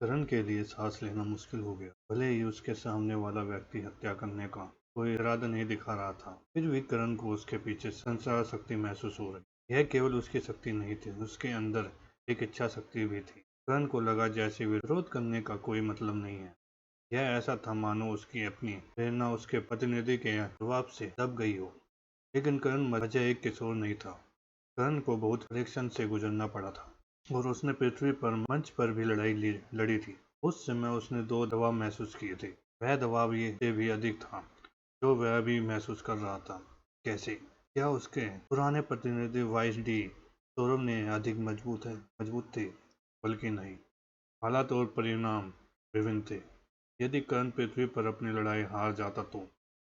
करण के लिए सांस लेना मुश्किल हो गया। भले ही उसके सामने वाला व्यक्ति हत्या करने का कोई इरादा नहीं दिखा रहा था, फिर भी करण को उसके पीछे संसार शक्ति महसूस हो रही। यह केवल उसकी शक्ति नहीं थी, उसके अंदर एक इच्छा शक्ति भी थी। करण को लगा जैसे विरोध करने का कोई मतलब नहीं है। यह ऐसा था मानो उसकी अपनी प्रेरणा उसके प्रतिनिधि के जवाब से दब गई हो। लेकिन करण वजह एक किशोर नहीं था। कर्ण को बहुत परीक्षण से गुजरना पड़ा था और उसने पृथ्वी पर मंच पर भी लड़ी थी। उस समय उसने दो दबाव महसूस किए थे। वह दबाव ये से भी अधिक था जो वह भी महसूस कर रहा था। कैसे? क्या उसके पुराने प्रतिनिधि वाइस डी सौरभ ने अधिक मजबूत थे? बल्कि नहीं, हालात और परिणाम विभिन्न थे। यदि कर्ण पृथ्वी पर अपनी लड़ाई हार जाता तो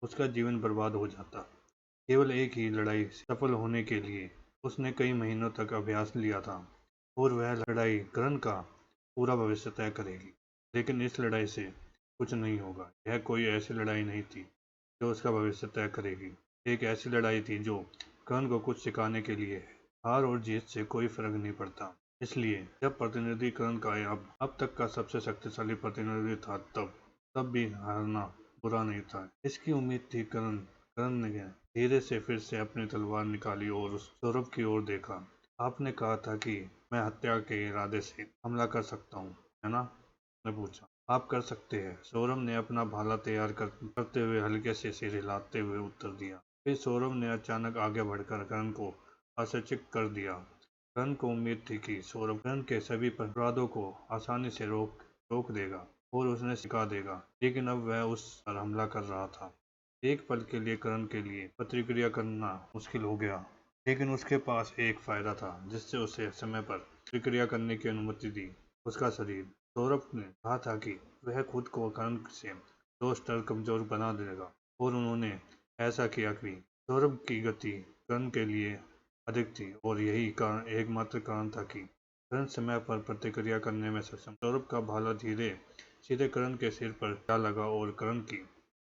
उसका जीवन बर्बाद हो जाता। केवल एक ही लड़ाई सफल होने के लिए उसने कई महीनों तक अभ्यास लिया था और वह लड़ाई करण का पूरा भविष्य तय करेगी। लेकिन इस लड़ाई से कुछ नहीं होगा। यह कोई ऐसी लड़ाई नहीं थी जो उसका भविष्य तय करेगी। एक ऐसी लड़ाई थी जो करण को कुछ सिखाने के लिए है। हार और जीत से कोई फर्क नहीं पड़ता। इसलिए जब प्रतिनिधि करण का अब तक का सबसे शक्तिशाली प्रतिनिधि था, तब भी हारना बुरा नहीं था। इसकी उम्मीद थी। करण ने धीरे से फिर से अपनी तलवार निकाली और उस सौरभ की ओर देखा। आपने कहा था कि मैं हत्या के इरादे से हमला कर सकता हूँ, है ना? ने पूछा। आप कर सकते हैं, सौरभ ने अपना भाला तैयार करते हुए हल्के से सिर हिलाते हुए उत्तर दिया। फिर सौरभ ने अचानक आगे बढ़कर करण को आश्चर्यचकित कर दिया। करण को उम्मीद थी कि सौरभ करण के सभी अपराधों को आसानी से रोक देगा और उसे सिखा देगा, लेकिन अब वह उस पर हमला कर रहा था। एक पल के लिए करण के लिए प्रतिक्रिया करना मुश्किल हो गया, लेकिन उसके पास एक फायदा था जिससे उसे समय पर प्रतिक्रिया करने की अनुमति दी। उसका शरीर। सौरभ ने कहा था कि वह खुद को करण से 2 स्तर कमजोर बना देगा और उन्होंने ऐसा किया भी। सौरभ की गति करण के लिए अधिक थी और यही कारण एकमात्र कारण था कि करण समय पर प्रतिक्रिया करने में सक्षम। सौरभ का भाला धीरे सीधे करण के सिर पर जा लगा और करण की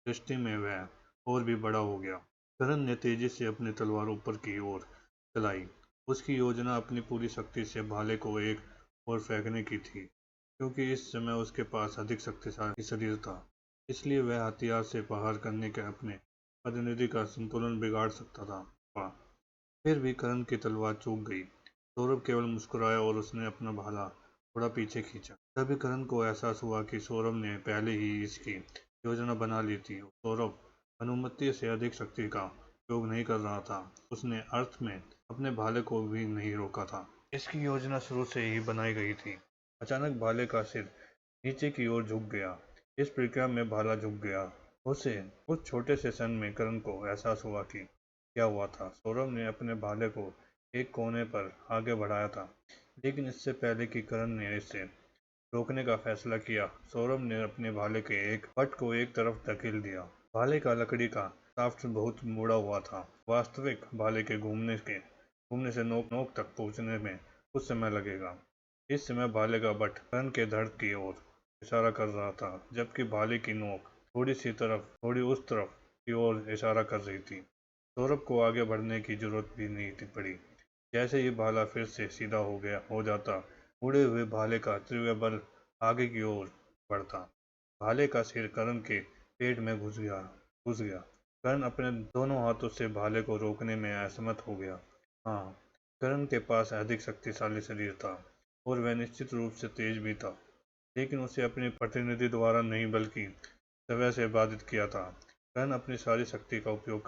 दृष्टि में वह और भी बड़ा हो गया। करण ने तेजी से अपनी तलवार ऊपर की ओर चलाई। उसकी योजना अपनी पूरी शक्ति से भाले को एक ओर फेंकने की थी, क्योंकि इस समय उसके पास अधिक शक्तिशाली शरीर था। इसलिए वह हथियार से प्रहार करने के अपने प्रतिनिधि का संतुलन बिगाड़ सकता था। फिर भी करण की तलवार चूक गई। सौरभ केवल मुस्कुराया और उसने अपना भाला थोड़ा पीछे खींचा। तभी करण को एहसास हुआ कि सौरभ ने पहले ही इसकी योजना बना ली थी। सौरभ अनुमति से अधिक शक्ति का उपयोग नहीं कर रहा था। उसने अर्थ में अपने भाले को भी नहीं रोका था। इसकी योजना शुरू से ही बनाई गई थी। अचानक भाले का सिर नीचे की ओर झुक गया। इस प्रक्रिया में भाला झुक गया। उसे उस छोटे से क्षण में करण को एहसास हुआ कि क्या हुआ था। सौरभ ने अपने भाले को एक कोने पर आगे बढ़ाया था, लेकिन इससे पहले कि करण ने इसे रोकने का फैसला किया, सौरभ ने अपने भाले के एक पट को एक तरफ धकेल दिया। भाले का लकड़ी का शाफ्ट बहुत मुड़ा हुआ था। वास्तविक भाले के घूमने से नोक नोक तक पहुंचने में कुछ समय लगेगा। इस समय भाले का बट करण के धड़ की ओर इशारा कर रहा था, जबकि भाले की नोक थोड़ी उस तरफ की ओर इशारा कर रही थी। सौरभ को आगे बढ़ने की जरूरत भी नहीं थी पड़ी। जैसे ही भाला फिर से सीधा हो जाता, मुड़े हुए भाले का तीव्र बल आगे की ओर बढ़ता। भाले का सिर करण के पेट में घुस गया। करण अपने दोनों हाथों से भाले को रोकने में असमर्थ हो गया। हाँ, करण के पास अधिक शक्तिशाली शरीर था और वह निश्चित रूप से तेज भी था, लेकिन उसे अपने प्रतिनिधि द्वारा नहीं बल्कि स्वयं से बाधित किया था। करण अपनी सारी शक्ति का उपयोग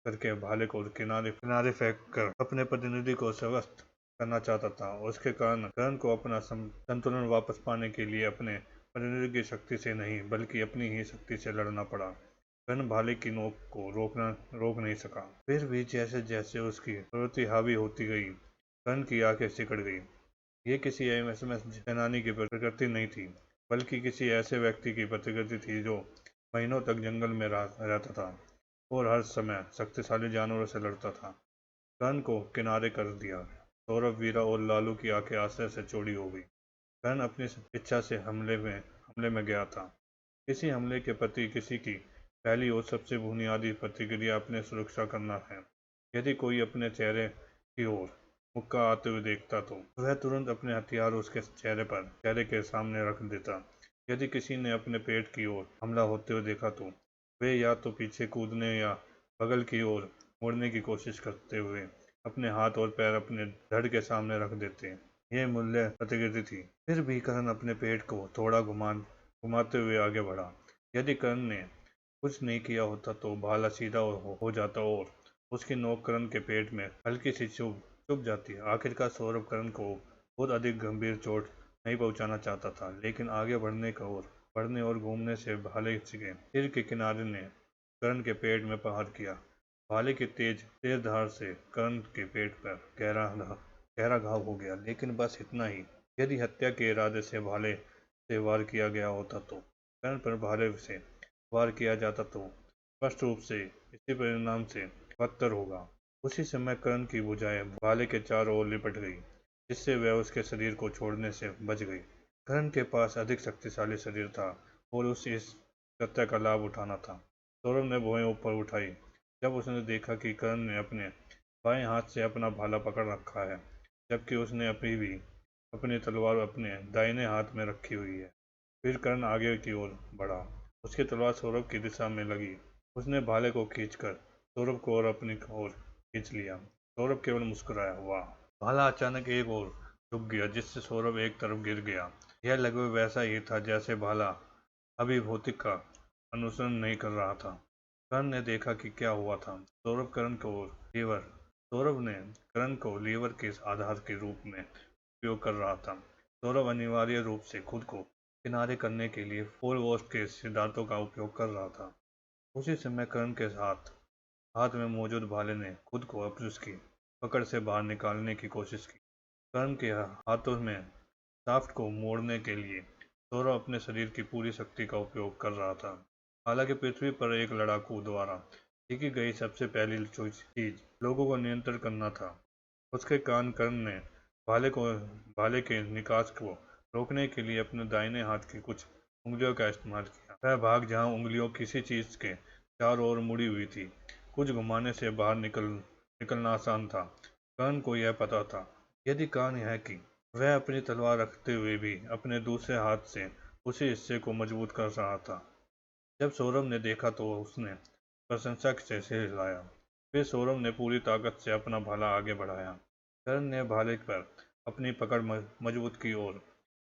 करके भाले को किनारे किनारे फेंक कर अपने प्रतिनिधि को स्वस्थ करना चाहता था। उसके कारण करण को अपना संतुलन वापस पाने के लिए अपने प्रतिनिधि की शक्ति से नहीं बल्कि अपनी ही शक्ति से लड़ना पड़ा। करण भाले की नोक को रोक नहीं सका। फिर भी जैसे जैसे उसकी प्रवृत्ति हावी होती गई, करण की आंखें सिकड़ गई। ये किसी एमएसएमएस सेनानी की प्रकृति नहीं थी, बल्कि किसी ऐसे व्यक्ति की प्रकृति थी जो महीनों तक जंगल में रहता था और हर समय शक्तिशाली जानवरों से लड़ता था। कर्ण को किनारे कर दिया। सौरभ, वीरा और लालू की आंखें आश्चर्य से चौड़ी हो गई। कर्ण अपनी इच्छा से हमले में गया था। किसी हमले के प्रति किसी की पहली और सबसे बुनियादी प्रतिक्रिया अपने सुरक्षा करना है। यदि कोई अपने चेहरे की ओर मुक्का आते हुए देखता तो वह तुरंत अपने हथियार उसके चेहरे के सामने रख देता। यदि किसी ने अपने पेट की ओर हमला होते हुए देखा तो वे या तो पीछे कूदने या बगल की ओर मुड़ने की कोशिश करते हुए अपने हाथ और पैर अपने धड़ के सामने रख देते। यह मूल्य प्रतिकृति थी। फिर भी करण अपने पेट को थोड़ा घुमाते हुए आगे बढ़ा। यदि करण ने कुछ नहीं किया होता तो भाला सीधा हो जाता और उसकी नोक करण के पेट में हल्की सी चुभ जाती। आखिरकार सौरभ करण को बहुत अधिक गंभीर चोट नहीं पहुंचाना चाहता था, लेकिन आगे बढ़ने और घूमने से भाले के सिर के किनारे ने करण के पेट में प्रहार किया। भाले की तेज तेज धार से करण के पेट पर गहरा घाव हो गया, लेकिन बस इतना ही। यदि हत्या के इरादे से भाले से वार किया गया होता तो करण पर भाले से वार किया जाता तो स्पष्ट रूप से इसी परिणाम से बदतर होगा। उसी समय करण की भुजाएं भाले के चारों ओर लिपट गई, जिससे वह उसके शरीर को छोड़ने से बच गई। करण के पास अधिक शक्तिशाली शरीर था और उसे इस सत्य का लाभ उठाना था। सौरभ ने भुजाएं ऊपर उठाई जब उसने देखा कि करण ने अपने बाएं हाथ से अपना भाला पकड़ रखा है, जबकि उसने अभी भी अपनी तलवार अपने दाहिने हाथ में रखी हुई है। फिर करण आगे की ओर बढ़ा। उसकी तलवार सौरभ की दिशा में लगी। उसने भाले को खींचकर सौरभ को और अपनी ओर खींच लिया। सौरभ केवल मुस्कुराया। वाह! भाला अचानक एक ओर झुक गया, जिससे सौरभ एक तरफ गिर गया। यह लगभग वैसा ही था जैसे भाला अभी भौतिक का अनुसरण नहीं कर रहा था। करण ने देखा कि क्या हुआ था। लीवर सौरभ ने करण को लीवर के आधार के रूप में उपयोग कर रहा था। सौरभ अनिवार्य रूप से खुद को किनारे करने के लिए फोर वोस्ट के सिद्धांतों का उपयोग कर रहा था। उसी समय करण के हाथ में मौजूद भाले ने खुद को अपनी उसकी पकड़ से बाहर निकालने की कोशिश की। करण के हाथों में शाफ्ट को मोड़ने के लिए सौरभ अपने शरीर की पूरी शक्ति का उपयोग कर रहा था। हालांकि पृथ्वी पर एक लड़ाकू द्वारा सीखी गई सबसे पहली चीज लोगों को नियंत्रण करना था। उसके कान करण ने भाले के निकास को रोकने के लिए अपने दाहिने हाथ की कुछ उंगलियों का इस्तेमाल किया। वह भाग जहां उंगलियों किसी चीज के चारों ओर मुड़ी हुई थी, कुछ घुमाने से बाहर निकलना आसान था। कर्ण को यह पता था। यदि कर्ण यह कि वह अपनी तलवार रखते हुए भी अपने दूसरे हाथ से उसी हिस्से को मजबूत कर रहा था। जब सौरभ ने देखा तो उसने प्रशंसा से सिर हिलाया। फिर सौरभ ने पूरी ताकत से अपना भाला आगे बढ़ाया। कर्ण ने भाले पर अपनी पकड़ मजबूत की और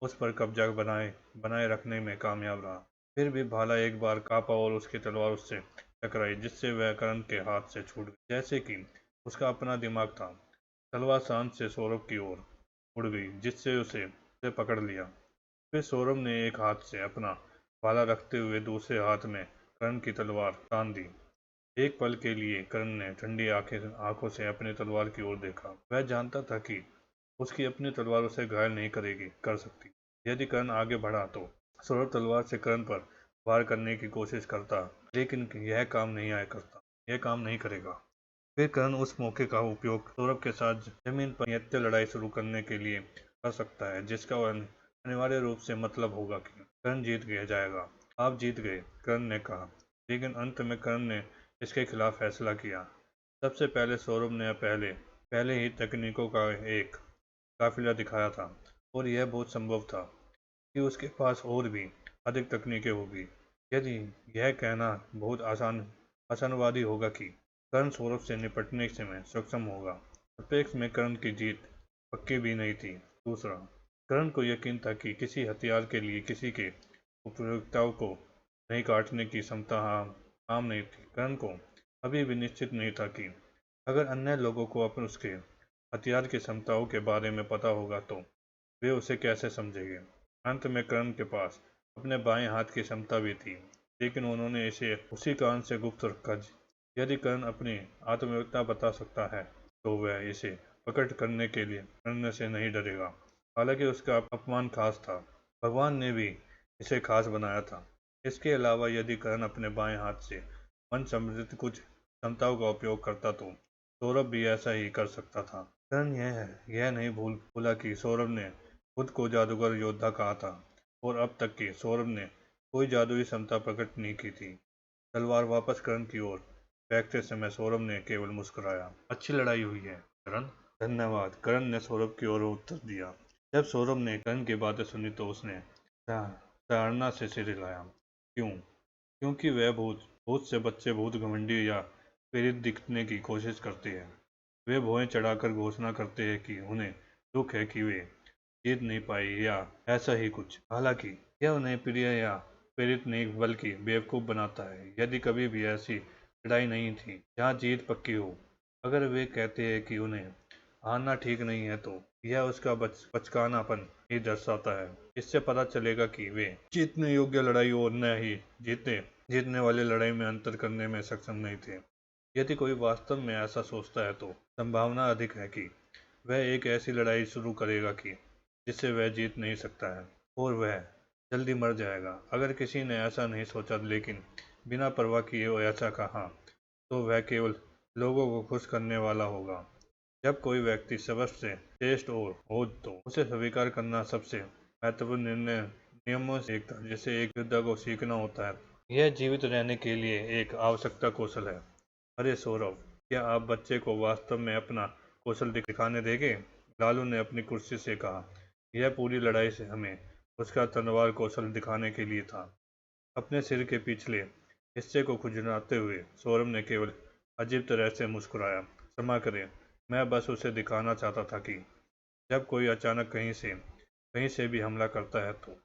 उस पर कब्जा बनाए रखने में कामयाब रहा। फिर भी भाला एक बार कांपा और उसकी तलवार उससे टकराई, जिससे वह कर्ण के हाथ से छूट गई। जैसे कि उसका अपना दिमाग था। तलवार शांत से सौरभ की ओर उड़ गई, जिससे उसे पकड़ लिया। फिर सौरभ ने एक हाथ से अपना भाला रखते हुए दूसरे हाथ में कर्ण की तलवार तान दी। एक पल के लिए कर्ण ने ठंडी आंखों से अपनी तलवार की ओर देखा। वह जानता था कि उसकी अपनी तलवार उसे घायल नहीं कर सकती। यदि कर्ण आगे बढ़ा तो सौरभ तलवार से कर्ण पर वार करने की कोशिश करता, लेकिन यह काम नहीं करेगा। फिर कर्ण उस मौके का उपयोग सौरभ के साथ जमीन पर निहत्थे लड़ाई शुरू करने के लिए कर सकता है, जिसका अनिवार्य रूप से मतलब होगा कि कर्ण जीत जाएगा। आप जीत गए, कर्ण ने कहा, लेकिन अंत में कर्ण ने इसके खिलाफ फैसला किया। सबसे पहले सौरभ ने पहले ही तकनीकों का एक काफिला दिखाया था, और यह बहुत संभव था कि उसके पास और भी अधिक तकनीकें होगी। यदि यह कहना बहुत आशावादी होगा कि कर्ण सौरभ से निपटने में सक्षम होगा। अपेक्ष में कर्ण की जीत पक्की भी नहीं थी। दूसरा, कर्ण को यकीन था कि किसी हथियार के लिए किसी के उपयोगिताओं को नहीं काटने की क्षमता आम नहीं थी। कर्ण को अभी भी निश्चित नहीं था कि अगर अन्य लोगों को उसके हथियार की क्षमताओं के बारे में पता होगा तो वे उसे कैसे समझेंगे। अंत में कर्ण के पास अपने बाएं हाथ की क्षमता भी थी, लेकिन उन्होंने इसे उसी कारण से गुप्त रखा। यदि कर्ण अपनी आत्मविश्वास बता सकता है तो वह इसे प्रकट करने से नहीं डरेगा। हालांकि उसका अपमान खास था, भगवान ने भी इसे खास बनाया था। इसके अलावा यदि कर्ण अपने बाएं हाथ से मन संबंधित कुछ क्षमताओं का उपयोग करता तो सौरभ भी ऐसा ही कर सकता था। कर्ण यह नहीं भूला कि सौरभ ने खुद को जादूगर योद्धा कहा था, और अब तक कि सौरभ ने कोई जादुई क्षमता प्रकट नहीं की थी। तलवार वापस कर्ण की ओर फेंकते समय सौरभ ने केवल मुस्कुराया। अच्छी लड़ाई हुई है करण, धन्यवाद, करण ने सौरभ की ओर उत्तर दिया। जब सौरभ ने करण की बातें सुनी तो उसने सराहना से सिर हिलाया। क्यों? क्योंकि वह बहुत से बच्चे बहुत घमंडी या प्रेरित दिखने की कोशिश करते हैं। वे भौहें चढ़ाकर घोषणा करते हैं कि उन्हें दुख है कि वे जीत नहीं पाए या ऐसा ही कुछ। हालांकि यह उन्हें प्रिय या प्रेरित नहीं बल्कि बेवकूफ़ बनाता है। यदि कभी भी ऐसी लड़ाई नहीं थी जहाँ जीत पक्की हो, अगर वे कहते हैं कि उन्हें हारना ठीक नहीं है तो यह उसका बचकानापन ही दर्शाता है। इससे पता चलेगा कि वे जीतने योग्य लड़ाई और न ही जीतने वाली लड़ाई में अंतर करने में सक्षम नहीं थे। यदि कोई वास्तव में ऐसा सोचता है तो संभावना अधिक है कि वह एक ऐसी लड़ाई शुरू करेगा कि जिससे वह जीत नहीं सकता है और वह जल्दी मर जाएगा। अगर किसी ने ऐसा नहीं सोचा लेकिन बिना परवाह किए ऐसा कहा तो वह केवल लोगों को खुश करने वाला होगा। जब कोई व्यक्ति सबसे श्रेष्ठ और हो तो उसे स्वीकार करना सबसे महत्वपूर्ण नियमों से एक था जिसे एक योद्धा को सीखना होता है। यह जीवित रहने के लिए एक आवश्यकता कौशल है। अरे सौरभ, क्या आप बच्चे को वास्तव में अपना कौशल दिखाने देंगे? लालू ने अपनी कुर्सी से कहा। यह पूरी लड़ाई से हमें उसका तलवार कौशल दिखाने के लिए था। अपने सिर के पिछले हिस्से को खुजलाते हुए सौरभ ने केवल अजीब तरह से मुस्कुराया। क्षमा करें, मैं बस उसे दिखाना चाहता था कि जब कोई अचानक कहीं से भी हमला करता है तो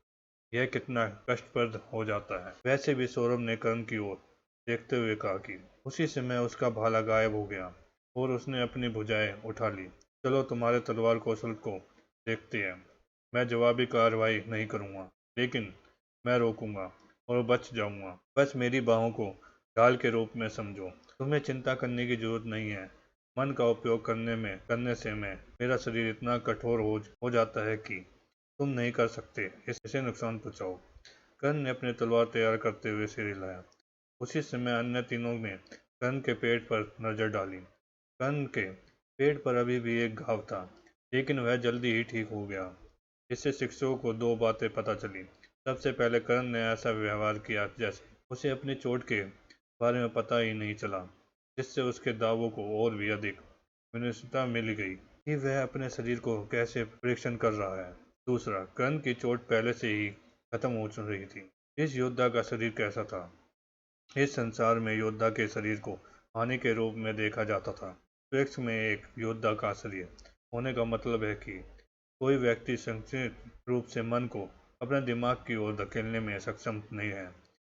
यह कितना कष्टप्रद हो जाता है। वैसे भी सौरभ ने करण की ओर देखते हुए कहा कि उसी समय उसका भाला गायब हो गया और उसने अपनी भुजाएं उठा ली। चलो तुम्हारे तलवार कौशल को देखते हैं। मैं जवाबी कार्रवाई नहीं करूंगा, लेकिन मैं रोकूंगा और बच जाऊंगा। बस मेरी बाहों को ढाल के रूप में समझो। तुम्हें चिंता करने की जरूरत नहीं है। मन का उपयोग करने से मेरा शरीर इतना कठोर हो जाता है कि तुम नहीं कर सकते इसे नुकसान पहुंचाओ। कर्ण ने अपनी तलवार तैयार करते हुए सिर हिलाया। उसी समय अन्य तीनों ने कर्ण के पेट पर नजर डाली। कर्ण के पेट पर अभी भी एक घाव था, लेकिन वह जल्दी ही ठीक हो गया। इससे शिक्षकों को दो बातें पता चली। सबसे पहले कर्ण ने ऐसा व्यवहार किया जैसे उसे अपनी चोट के बारे में पता ही नहीं चला, जिससे उसके दावों को और भी अधिक विनिश्चितता मिल गई कि वह अपने शरीर को कैसे परीक्षण कर रहा है। दूसरा, कर्ण की चोट पहले से ही खत्म हो चुक रही थी। इस योद्धा का शरीर कैसा था? इस संसार में योद्धा के शरीर को हानि के रूप में देखा जाता था। अंतरिक्ष में एक योद्धा का शरीर होने का मतलब है कि कोई व्यक्ति संचित रूप से मन को अपने दिमाग की ओर धकेलने में सक्षम नहीं है।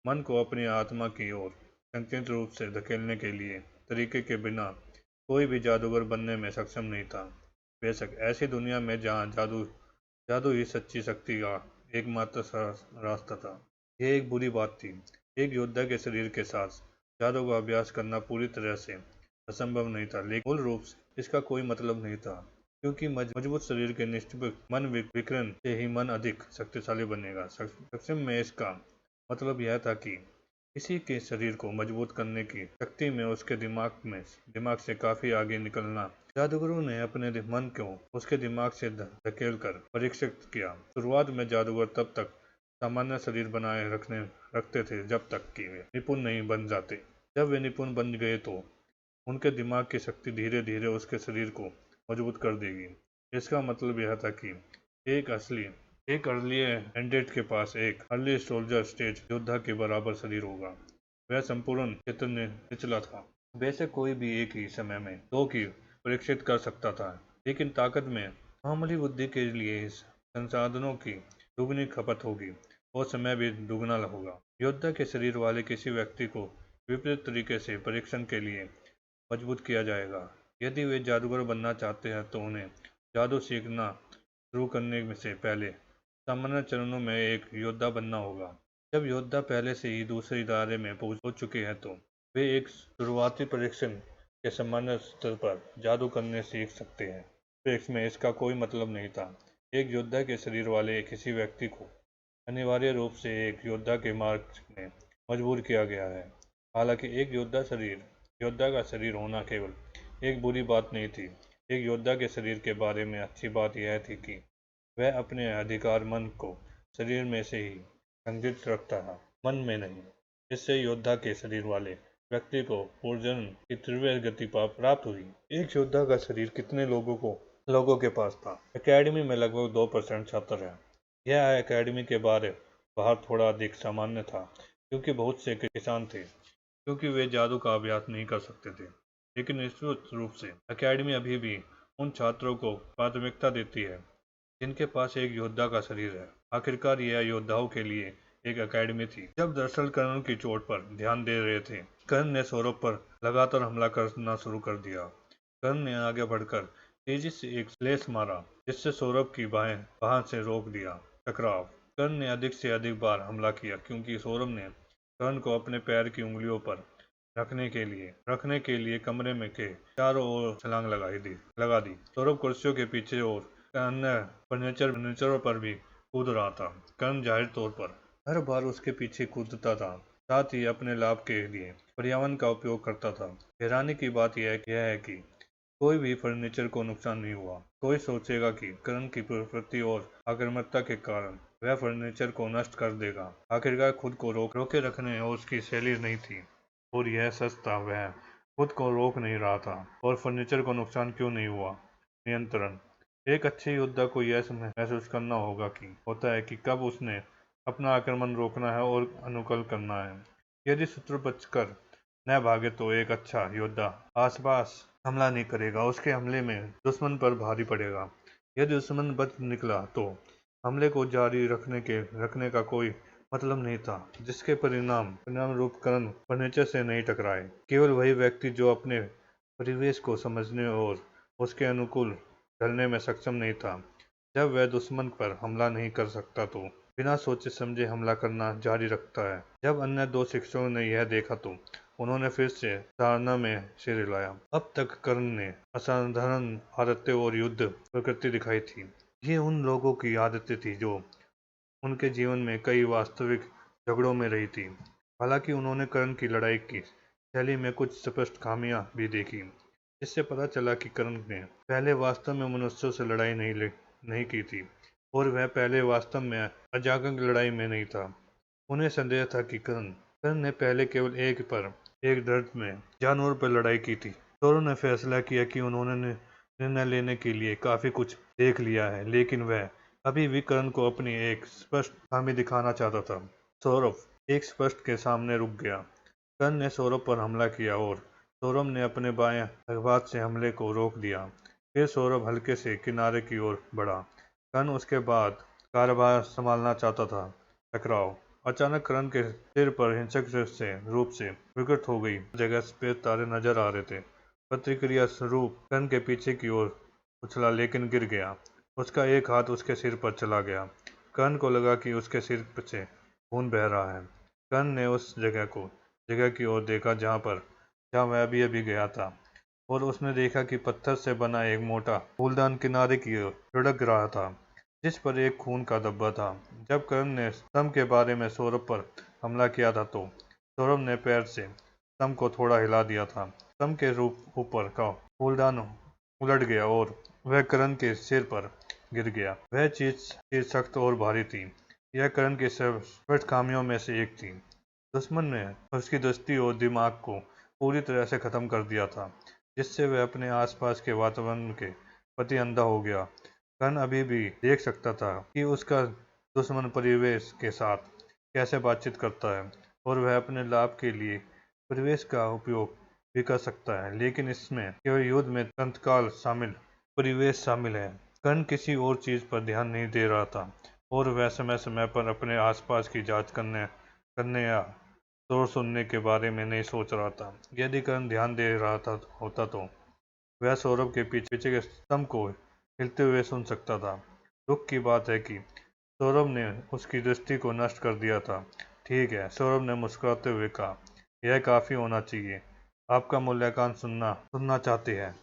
मन को अपनी आत्मा की ओर संचित रूप से धकेलने के लिए तरीके के बिना कोई भी जादूगर बनने में सक्षम नहीं था। बेशक ऐसी दुनिया में जहाँ जादू ही सच्ची शक्ति का एकमात्र रास्ता था। यह एक बुरी बात थी। एक योद्धा के शरीर के साथ जादू का अभ्यास करना पूरी तरह से असंभव नहीं था, लेकिन मूल रूप से इसका कोई मतलब नहीं था, क्योंकि मजबूत शरीर के निष्ठुर मन विकिरण से ही मन अधिक शक्तिशाली बनेगा। सक्षम में इसका मतलब यह था कि किसी के शरीर को मजबूत करने की शक्ति में उसके दिमाग से काफी आगे निकलना। जादूगरों ने अपने मन को उसके दिमाग से धकेल कर परीक्षित किया। शुरुआत में जादूगर तब तक सामान्य शरीर बनाए रखते थे जब तक कि वे निपुण नहीं बन जाते। जब वे निपुण बन गए तो उनके दिमाग की शक्ति धीरे धीरे उसके शरीर को मजबूत कर देगी। इसका मतलब यह था कि एक अर्ली कैंडिडेट के पास एक अर्ली सोल्जर स्टेज योद्धा के बराबर शरीर होगा। वह संपूर्ण क्षेत्र निचला था। वैसे कोई भी एक ही समय में दो की परीक्षित कर सकता था, लेकिन ताकत में मामूली बुद्धि के लिए संसाधनों की दुगनी खपत होगी और समय भी दुगना होगा। योद्धा के शरीर वाले किसी व्यक्ति को विपरीत तरीके से परीक्षण के लिए मजबूत किया जाएगा। यदि वे जादूगर बनना चाहते हैं तो उन्हें जादू सीखना शुरू करने से पहले सामान्य चरणों में एक योद्धा बनना होगा। जब योद्धा पहले से ही दूसरे दायरे में पहुंच चुके हैं तो वे एक शुरुआती परीक्षण के सामान्य स्तर पर जादू करने सीख सकते हैं। अंतरिक्ष में इसका कोई मतलब नहीं था। एक योद्धा के शरीर वाले किसी व्यक्ति को अनिवार्य रूप से एक योद्धा के मार्ग में मजबूर किया गया है। हालांकि एक योद्धा का शरीर होना केवल एक बुरी बात नहीं थी। एक योद्धा के शरीर के बारे में अच्छी बात यह थी कि वह अपने अधिकार मन को शरीर में से ही संग्रहित रखता था, मन में नहीं। इससे योद्धा के शरीर वाले व्यक्ति को पुनर्जन्म की तीव्र गति प्राप्त हुई। एक योद्धा का शरीर कितने लोगों के पास था। एकेडमी में लगभग 2% छात्र हैं। यह एकेडमी के बाहर थोड़ा अधिक सामान्य था, क्योंकि बहुत से किसान थे, क्योंकि वे जादू का अभ्यास नहीं कर सकते थे। लेकिन निश्चित रूप से एकेडमी अभी भी उन छात्रों को प्राथमिकता देती है जिनके पास एक योद्धा का शरीर है। आखिरकार यह योद्धाओं के लिए एक एकेडमी थी। जब दरअसल कर्ण की चोट पर ध्यान दे रहे थे, कर्ण ने सौरभ पर लगातार हमला करना शुरू कर दिया। कर्ण ने आगे बढ़कर तेजी से एक स्लैश मारा, जिससे सौरभ की बाहें से रोक दिया टकराव। कर्ण ने अधिक से अधिक बार हमला किया, क्योंकि सौरभ ने कर्ण को अपने पैर की उंगलियों पर रखने के लिए कमरे में के चारों ओर छलांग लगा दी। सौरभ कुर्सियों के पीछे और अन्य फर्नीचरों पर भी कूद रहा था। कर्ण जाहिर तौर पर हर बार उसके पीछे कूदता था, साथ ही अपने लाभ के लिए पर्यावरण का उपयोग करता था। हैरानी की बात यह है कि कोई भी फर्नीचर को नुकसान नहीं हुआ। कोई सोचेगा कि कर्ण की प्रवृत्ति और आक्रामकता के कारण वह फर्नीचर को नष्ट कर देगा। आखिरकार खुद को रोके रखने और उसकी शैली नहीं थी, और यह सच था, वह खुद को रोक नहीं रहा था। और फर्नीचर को नुकसान क्यों नहीं हुआ? नियंत्रण। एक अच्छे योद्धा को यह महसूस करना होता है कि कब उसने अपना आक्रमण रोकना है और अनुकूल करना है। यदि शत्रु बचकर न भागे तो एक अच्छा योद्धा आसपास हमला नहीं करेगा, उसके हमले में दुश्मन पर भारी पड़ेगा। यदि दुश्मन बच निकला तो हमले को जारी रखने का कोई मतलब नहीं था, जिसके परिणाम रूप कर्ण फर्नीचर से नहीं टकराए। केवल वही व्यक्ति जो अपने परिवेश को समझने और उसके अनुकूल ढलने में सक्षम नहीं था, जब वह दुश्मन पर हमला नहीं कर सकता तो बिना सोचे समझे हमला करना जारी रखता है। जब अन्य दो शिक्षकों ने यह देखा तो उन्होंने फिर से धारणा में सिर हिलाया। अब तक कर्ण ने असाधारण आदतें और युद्ध प्रकृति दिखाई थी। ये उन लोगों की आदतें थी जो उनके जीवन में कई वास्तविक झगड़ों में रही थी। हालांकि उन्होंने कर्ण की लड़ाई की शैली में कुछ स्पष्ट खामियां भी देखी, जिससे पता चला कि कर्ण ने पहले वास्तव में मनुष्यों से लड़ाई नहीं की थी, और वह पहले वास्तव में अजागंग लड़ाई में नहीं था। उन्हें संदेह था कि कर्ण ने पहले केवल एक दर्द में जानवर पर लड़ाई की थी। दोनों ने फैसला किया कि उन्होंने निर्णय लेने के लिए काफी कुछ देख लिया है, लेकिन वह अभी भी कर्ण को अपनी एक स्पष्ट खामी दिखाना चाहता था। सौरभ एक स्पष्ट के सामने रुक गया। कर्ण ने सौरभ पर हमला किया और सौरभ ने अपने बाएं हाथ से हमले को रोक दिया। फिर सौरभ हल्के से किनारे की ओर बढ़ा। कर्ण उसके बाद कार्यभार संभालना चाहता था। टकराव। अचानक कर्ण के सिर पर हिंसक रूप से विकृत हो गई। जगह सफेद तारे नजर आ रहे थे। प्रतिक्रिया स्वरूप कर्ण के पीछे की ओर उछला, लेकिन गिर गया। उसका एक हाथ उसके सिर पर चला गया। कर्ण को लगा कि उसके सिर से खून बह रहा है। कर्ण ने उस जगह की ओर देखा जहां वह अभी गया था, और उसने देखा कि पत्थर से बना एक मोटा फूलदान किनारे की ओर लुढ़क रहा था, जिस पर एक खून का धब्बा था। जब कर्ण ने स्तंभ के बारे में सौरभ पर हमला किया था तो सौरभ ने पैर से स्तंभ को थोड़ा हिला दिया था। स्तंभ के ऊपर का फूलदान उलट गया और वह कर्ण के सिर पर गिर गया। वह चीज सख्त और भारी थी। यह कर्ण की स्पष्ट खामियों में से एक थी। दुश्मन ने उसकी दृष्टि और दिमाग को पूरी तरह से खत्म कर दिया था, जिससे वह अपने आसपास के वातावरण के प्रति अंधा हो गया। कर्ण अभी भी देख सकता था कि उसका दुश्मन परिवेश के साथ कैसे बातचीत करता है, और वह अपने लाभ के लिए परिवेश का उपयोग भी कर सकता है, लेकिन इसमें केवल युद्ध में तत्काल परिवेश शामिल है। कर्ण किसी और चीज पर ध्यान नहीं दे रहा था, और वह समय समय पर अपने आसपास की जांच करने या शोर सुनने के बारे में नहीं सोच रहा था। यदि कर्ण ध्यान दे रहा होता तो वह सौरभ के पीछे के स्तंभ को हिलते हुए सुन सकता था। दुख की बात है कि सौरभ ने उसकी दृष्टि को नष्ट कर दिया था। ठीक है, सौरभ ने मुस्कुराते हुए कहा, यह काफी होना चाहिए। आपका मूल्यांकन सुनना चाहते हैं।